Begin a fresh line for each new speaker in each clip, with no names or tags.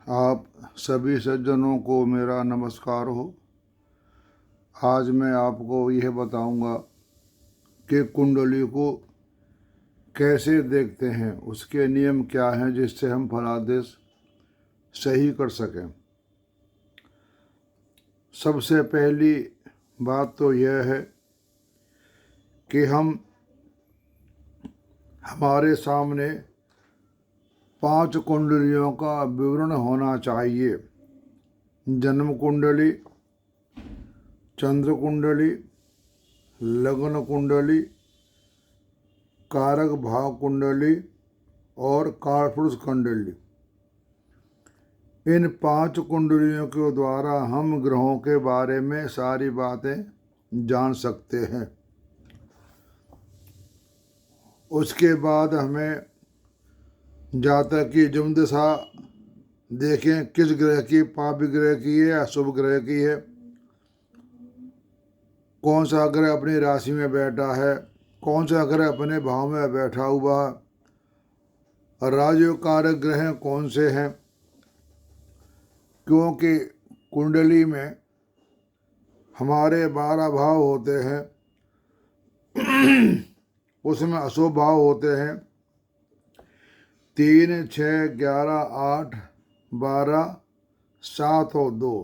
आप सभी सज्जनों को मेरा नमस्कार हो। आज मैं आपको यह बताऊंगा कि कुंडली को कैसे देखते हैं, उसके नियम क्या हैं जिससे हम फलादेश सही कर सकें। सबसे पहली बात तो यह है कि हमारे सामने 5 कुंडलियों का विवरण होना चाहिए। जन्म कुंडली, चंद्र कुंडली, लग्न कुंडली, कारक भाव कुंडली और कालपुरुष कुंडली। इन 5 कुंडलियों के द्वारा हम ग्रहों के बारे में सारी बातें जान सकते हैं। उसके बाद हमें जातक की जन्मदशा देखें, किस ग्रह की, पापी ग्रह की है या शुभ ग्रह की है, कौन सा ग्रह अपनी राशि में बैठा है, कौन सा ग्रह अपने भाव में बैठा हुआ है, राजयोग कारक ग्रह कौन से हैं। क्योंकि कुंडली में हमारे 12 भाव होते हैं, उसमें अशुभ भाव होते हैं 3, 6, 11, 8, 12, 7 और 2,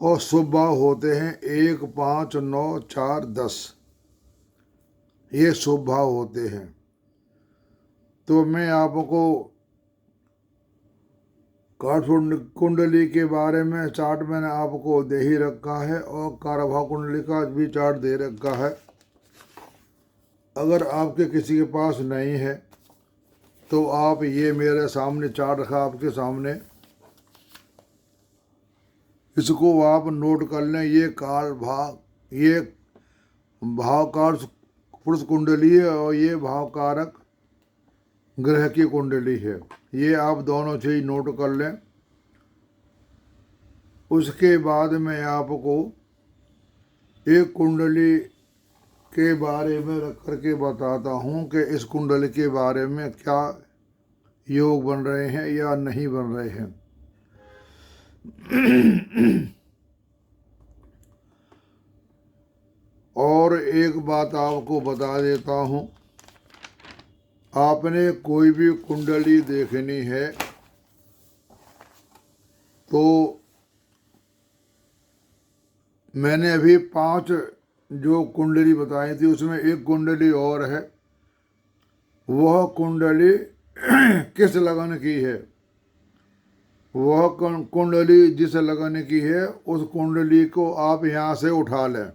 और शुभ भाव होते हैं 1, 5, 9, 4, 10। ये शुभ भाव होते हैं। तो मैं आपको कुंडली के बारे में चार्ट मैंने आपको दे ही रखा है और कारभाव कुंडली का भी चार्ट दे रखा है। अगर आपके किसी के पास नहीं है तो आप ये मेरे सामने चार्ट रखा आपके सामने, इसको आप नोट कर लें। ये काल भाव, ये भावकार पुरुष कुंडली है और ये भावकारक ग्रह की कुंडली है। ये आप दोनों चीज नोट कर लें। उसके बाद मैं आपको एक कुंडली के बारे में रख करके बताता हूँ कि इस कुंडली के बारे में क्या योग बन रहे हैं या नहीं बन रहे हैं। और एक बात आपको बता देता हूँ, आपने कोई भी कुंडली देखनी है तो मैंने अभी 5 जो कुंडली बताई थी उसमें एक कुंडली और है। वह कुंडली किस लगन की है, वह कुंडली जिस लगन की है उस कुंडली को आप यहाँ से उठा लें।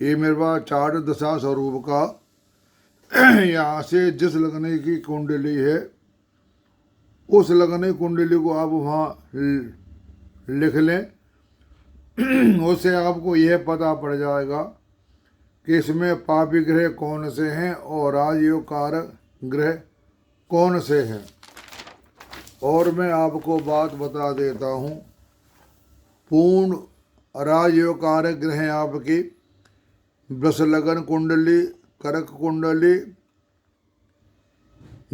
ये मेरे पास चार्ट दशा स्वरूप का यहाँ से जिस लगन की कुंडली है उस लगन की कुंडली को आप वहाँ लिख लें। उससे आपको यह पता पड़ जाएगा कि इसमें पापी ग्रह कौन से हैं और राजयोग कारक ग्रह कौन से हैं। और मैं आपको बात बता देता हूँ, पूर्ण राजयोग कारक ग्रह आपकी वृष लगन कुंडली, कर्क कुंडली,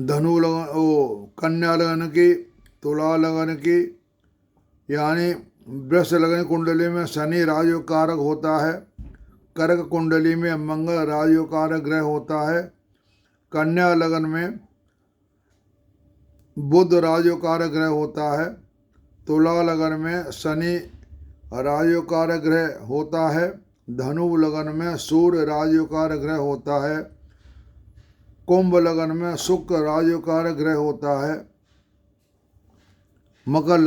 धनु लगन, कन्या लगन की, तुला लगन की, यानी वृष लगन कुंडली में शनि राजयोग कारक होता है, कर्क कुंडली में मंगल राजयोग कारक ग्रह होता है, कन्या लगन में बुध राजयोग कारक ग्रह होता है, तुला लगन में शनि राजयोग कारक ग्रह होता है, धनु लगन में सूर्य राजयोग कारक ग्रह होता है, कुंभ लगन में शुक्र राजयोग कारक ग्रह होता है, मकर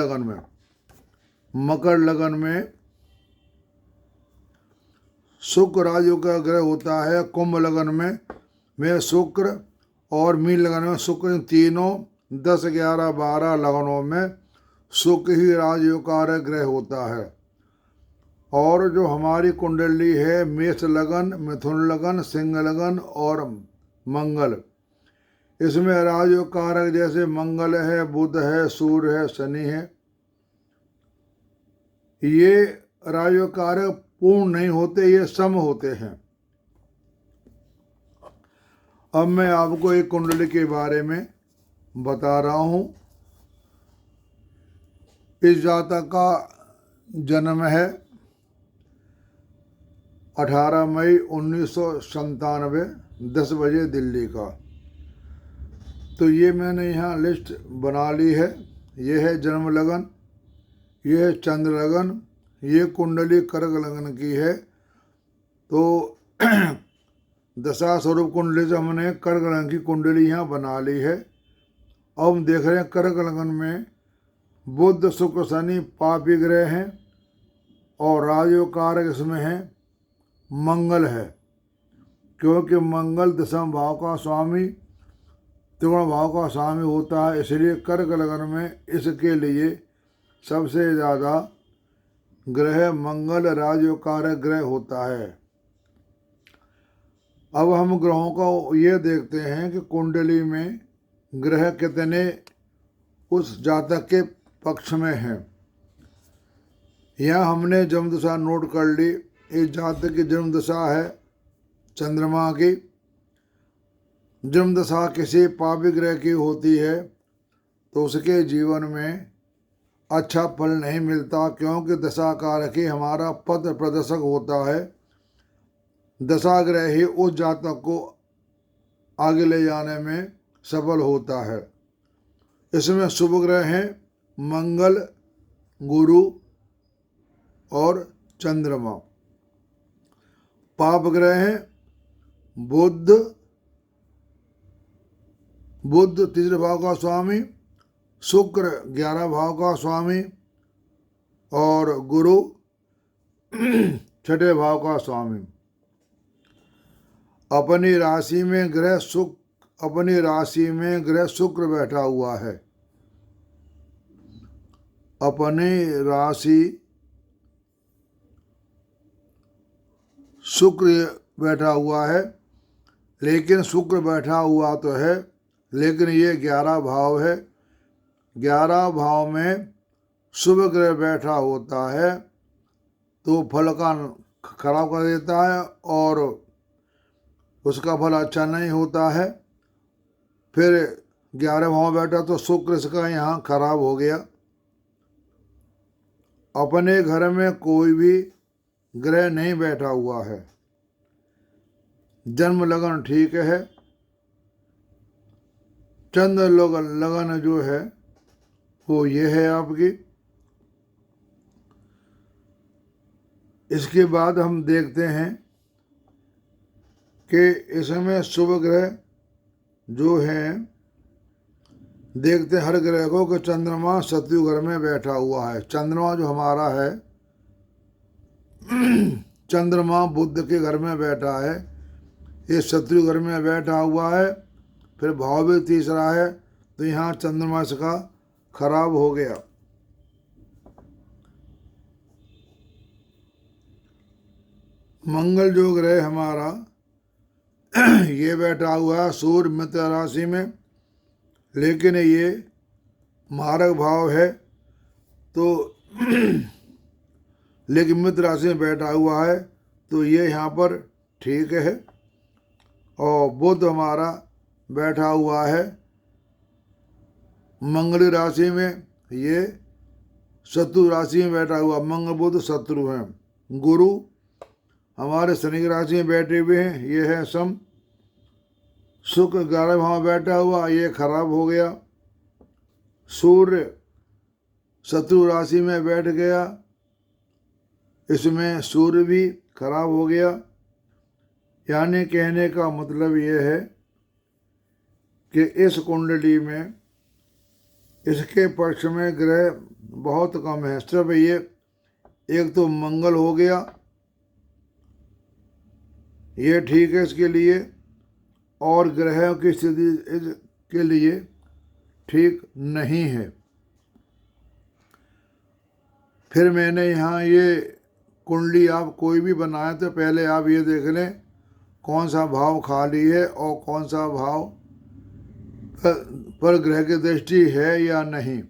लगन में शुक्र राजयोग का ग्रह होता है, कुंभ लगन में शुक्र और मीन लगन में शुक्र, तीनों 10, 11, 12 लगनों में शुक्र ही राजयोग कारक ग्रह होता है। और जो हमारी कुंडली है मेष लगन, मिथुन लगन, सिंह लगन और मंगल, इसमें राजयोग कारक जैसे मंगल है, बुध है, सूर्य है, शनि है। ये राजयोग कारक पूर्ण नहीं होते, ये सम होते हैं। अब मैं आपको एक कुंडली के बारे में बता रहा हूँ। इस जातक का जन्म है 18 मई 1997, 10 बजे दिल्ली का। तो ये मैंने यहाँ लिस्ट बना ली है। ये है जन्म लगन, ये है चंद्र लगन, ये कुंडली कर्क लगन की है। तो दशा स्वरूप कुंडली से हमने कर्क लगन की कुंडली यहाँ बना ली है। अब हम देख रहे हैं कर्क लगन में बुध शुक्र शनि पापी ग्रह हैं और राजयोग कारक इसमें है मंगल है, क्योंकि मंगल दशम भाव का स्वामी त्रिकोण भाव का स्वामी होता है। इसलिए कर्क लगन में इसके लिए सबसे ज़्यादा ग्रह मंगल राजयोग कारक ग्रह होता है। अब हम ग्रहों को ये देखते हैं कि कुंडली में ग्रह कितने उस जातक के पक्ष में हैं। यहाँ हमने जन्म दशा नोट कर ली। इस जातक की जन्म दशा है चंद्रमा की। जन्म दशा किसी पापी ग्रह की होती है तो उसके जीवन में अच्छा फल नहीं मिलता, क्योंकि दशा कारक ही हमारा पथ प्रदर्शक होता है। दशा ग्रह ही उस जातक को आगे ले जाने में सफल होता है। इसमें शुभ ग्रह हैं मंगल, गुरु और चंद्रमा। पाप ग्रह हैं बुध 3 भाव का स्वामी, शुक्र 11 भाव का स्वामी और गुरु 6 भाव का स्वामी। अपनी राशि में ग्रह शुक्र बैठा हुआ है। अपनी राशि शुक्र बैठा हुआ है, लेकिन शुक्र बैठा हुआ तो है, लेकिन ये 11 भाव है। 11 भाव में शुभ ग्रह बैठा होता है तो फल का खराब कर देता है और उसका फल अच्छा नहीं होता है। फिर 11 भाव बैठा तो शुक्र इसका यहाँ खराब हो गया। अपने घर में कोई भी ग्रह नहीं बैठा हुआ है। जन्म लगन ठीक है। चंद्र लगन जो है वो ये है आपकी। इसके बाद हम देखते हैं कि इसमें शुभ ग्रह जो हैं, देखते हैं हर ग्रह को कि चंद्रमा शत्रु घर में बैठा हुआ है। चंद्रमा जो हमारा है चंद्रमा बुध के घर में बैठा है, ये शत्रु घर में बैठा हुआ है। फिर भाव भी तीसरा है तो यहाँ चंद्रमा इसका खराब हो गया। मंगल जो ग्रह हमारा ये बैठा हुआ है सूर्य मित्र राशि में, लेकिन ये मारक भाव है तो लेकिन मित्र राशि में बैठा हुआ है तो ये यहाँ पर ठीक है। और बुध हमारा बैठा हुआ है मंगल राशि में, ये शत्रु राशि में बैठा हुआ। मंगल बुध शत्रु हैं। गुरु हमारे शनि राशि में बैठे हुए हैं, ये है सम। शुक्र 11 भाव बैठा हुआ, ये खराब हो गया। सूर्य शत्रु राशि में बैठ गया, इसमें सूर्य भी खराब हो गया। यानी कहने का मतलब ये है कि इस कुंडली में इसके पक्ष में ग्रह बहुत कम है। सिर्फ ये एक तो मंगल हो गया, ये ठीक है इसके लिए, और ग्रहों की स्थिति के लिए ठीक नहीं है। फिर मैंने यहाँ ये कुंडली आप कोई भी बनाए तो पहले आप ये देख लें कौन सा भाव खाली है और कौन सा भाव पर ग्रह की दृष्टि है या नहीं,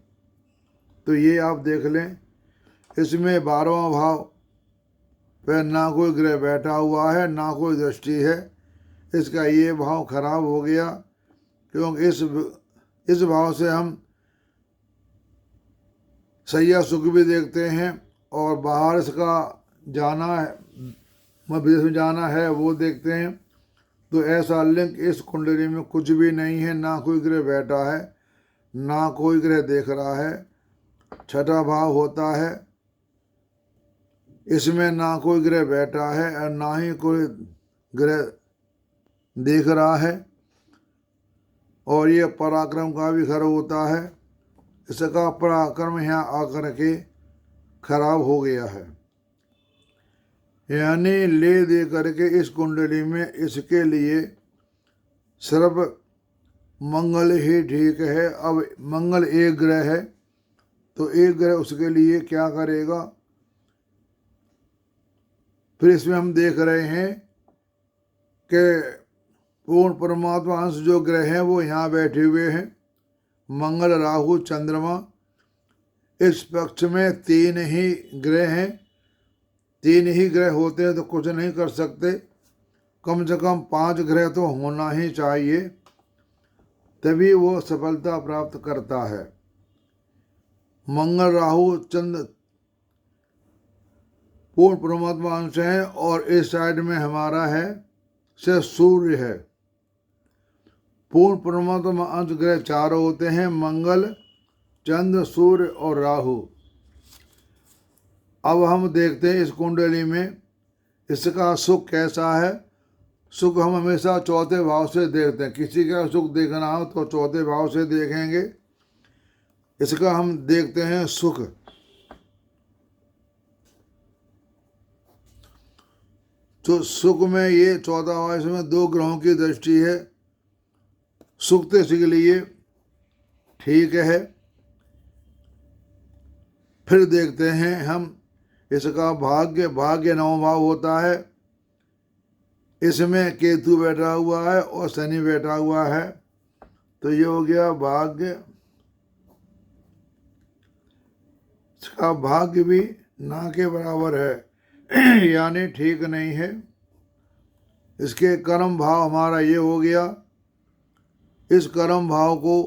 तो ये आप देख लें। इसमें 12वां भाव पर ना कोई ग्रह बैठा हुआ है ना कोई दृष्टि है, इसका ये भाव खराब हो गया, क्योंकि इस भाव से हम सैया सुख भी देखते हैं, और बाहर इसका जाना है, विदेश में जाना है वो देखते हैं। तो ऐसा लिंक इस कुंडली में कुछ भी नहीं है, ना कोई ग्रह बैठा है, ना कोई ग्रह देख रहा है। छठा भाव होता है, इसमें ना कोई ग्रह बैठा है और ना ही कोई ग्रह देख रहा है। और ये पराक्रम का भी घर होता है, इसका पराक्रम यहाँ आकर के खराब हो गया है। यानी ले दे करके इस कुंडली में इसके लिए सिर्फ मंगल ही ठीक है। अब मंगल एक ग्रह है, तो एक ग्रह उसके लिए क्या करेगा। फिर इसमें हम देख रहे हैं कि पूर्ण परमात्मा अंश जो ग्रह हैं वो यहाँ बैठे हुए हैं, मंगल राहु चंद्रमा। इस पक्ष में तीन ही ग्रह हैं, तीन ही ग्रह होते हैं तो कुछ नहीं कर सकते। कम से कम 5 ग्रह तो होना ही चाहिए, तभी वो सफलता प्राप्त करता है। मंगल राहु चंद्र पूर्ण परमात्मा अंश है, और इस साइड में हमारा है से सूर्य है। पूर्ण परमात्मा अंश ग्रह 4 होते हैं, मंगल, चंद्र, सूर्य और राहु। अब हम देखते हैं इस कुंडली में इसका सुख कैसा है। सुख हम हमेशा चौथे भाव से देखते हैं, किसी का सुख देखना हो तो चौथे भाव से देखेंगे। इसका हम देखते हैं सुख। तो सुख में ये चौथा भाव, इसमें 2 ग्रहों की दृष्टि है। सुख तो इसके लिए ठीक है। फिर देखते हैं हम इसका भाग्य। भाग्य 9 भाव होता है, इसमें केतु बैठा हुआ है और शनि बैठा हुआ है, तो ये हो गया भाग्य। इसका भाग्य भी ना के बराबर है, यानी ठीक नहीं है। इसके कर्म भाव हमारा ये हो गया। इस कर्म भाव को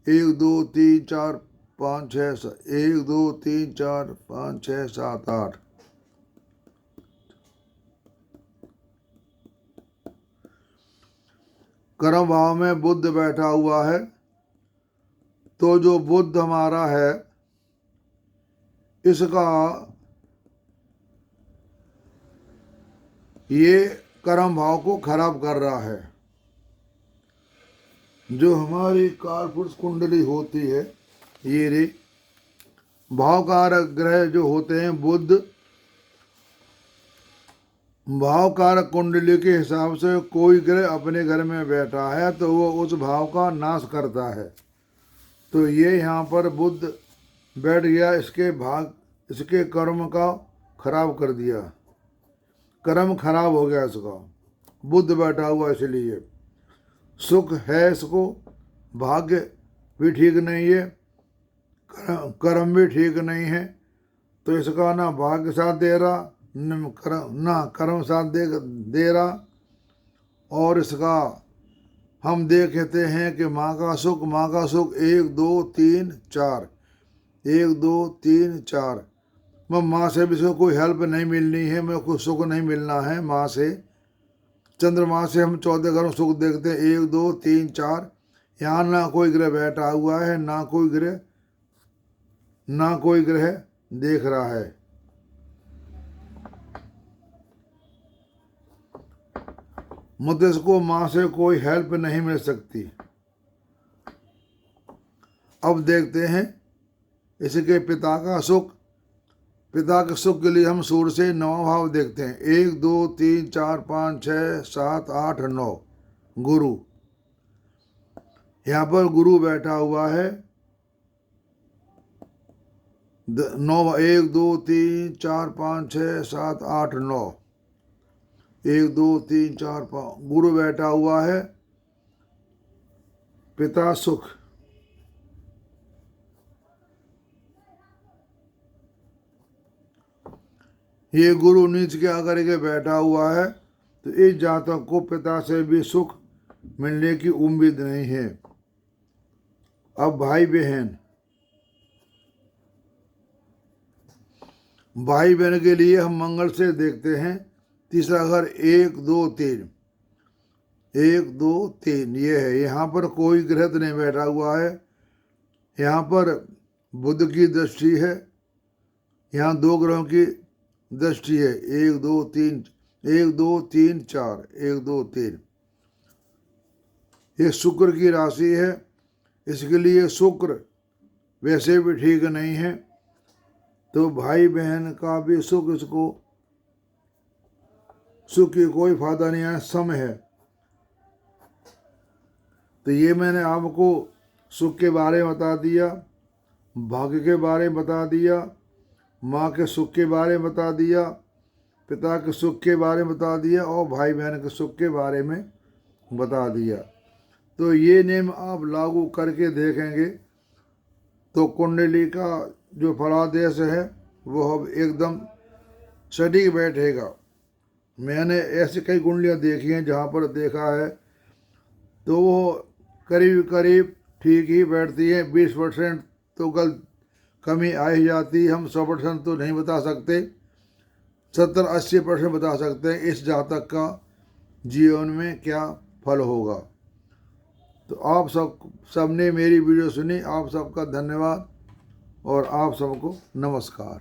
1 2 3 4 5 6 1 2 3 4 5 6 7 8 कर्म भाव में बुध बैठा हुआ है। तो जो बुध हमारा है, इसका ये कर्म भाव को खराब कर रहा है। जो हमारी कारपुरुष कुंडली होती है, ये रे भावकारक ग्रह जो होते हैं बुध, भावकारक कुंडली के हिसाब से कोई ग्रह अपने घर में बैठा है तो वो उस भाव का नाश करता है। तो ये यहाँ पर बुध बैठ गया, इसके कर्म का खराब कर दिया, कर्म खराब हो गया इसका। बुध बैठा हुआ इसलिए सुख है इसको, भाग्य भी ठीक नहीं है, कर्म भी ठीक नहीं है। तो इसका ना भाग्य साथ दे रहा, ना कर्म साथ दे रहा। और इसका हम देखते हैं कि माँ का सुख 1 2 3 4 1 2 3 4। मैं माँ से भी इसको कोई हेल्प नहीं मिलनी है, मेरे को सुख नहीं मिलना है माँ से। चंद्रमा से हम 14 घरों सुख देखते हैं, 1 2 3 4। यहाँ ना कोई ग्रह बैठा हुआ है, ना कोई ग्रह देख रहा है। मुद्देश को माँ से कोई हेल्प नहीं मिल सकती। अब देखते हैं इसके पिता का सुख। पिता के सुख के लिए हम सूर्य से 9 भाव देखते हैं, 1 2 3 4 5 6 7 8 9। गुरु, यहाँ पर गुरु बैठा हुआ है। 9 1 2 3 4 5 6 7 8 9 1 2 3 4 5 गुरु बैठा हुआ है। पिता सुख, ये गुरु नीच के आकर के बैठा हुआ है, तो इस जातक को पिता से भी सुख मिलने की उम्मीद नहीं है। अब भाई बहन, भाई बहन के लिए हम मंगल से देखते हैं। तीसरा घर 1 2 3, 1 2 3 ये है। यहाँ पर कोई ग्रह तो नहीं बैठा हुआ है। यहाँ पर बुध की दृष्टि है। यहाँ 2 ग्रहों की दृष्टि है। 1 2 3, 1 2 3 4, 1 2 3। ये शुक्र की राशि है, इसके लिए शुक्र वैसे भी ठीक नहीं है, तो भाई बहन का भी सुख, इसको सुख की कोई फायदा नहीं है, सम है। तो ये मैंने आपको सुख के बारे में बता दिया, भाग्य के बारे में बता दिया, माँ के सुख के बारे में बता दिया, पिता के सुख के बारे में बता दिया और भाई बहन के सुख के बारे में बता दिया। तो ये नियम आप लागू करके देखेंगे तो कुंडली का जो फलादेश है वो अब एकदम सटीक बैठेगा। मैंने ऐसी कई कुंडलियाँ देखी हैं जहाँ पर देखा है तो वो करीब करीब ठीक ही बैठती है। 20% तो कमी आ ही जाती है। हम 100% तो नहीं बता सकते, 70-80% बता सकते हैं इस जातक का जीवन में क्या फल होगा। तो आप सबने मेरी वीडियो सुनी, आप सबका धन्यवाद और आप सबको नमस्कार।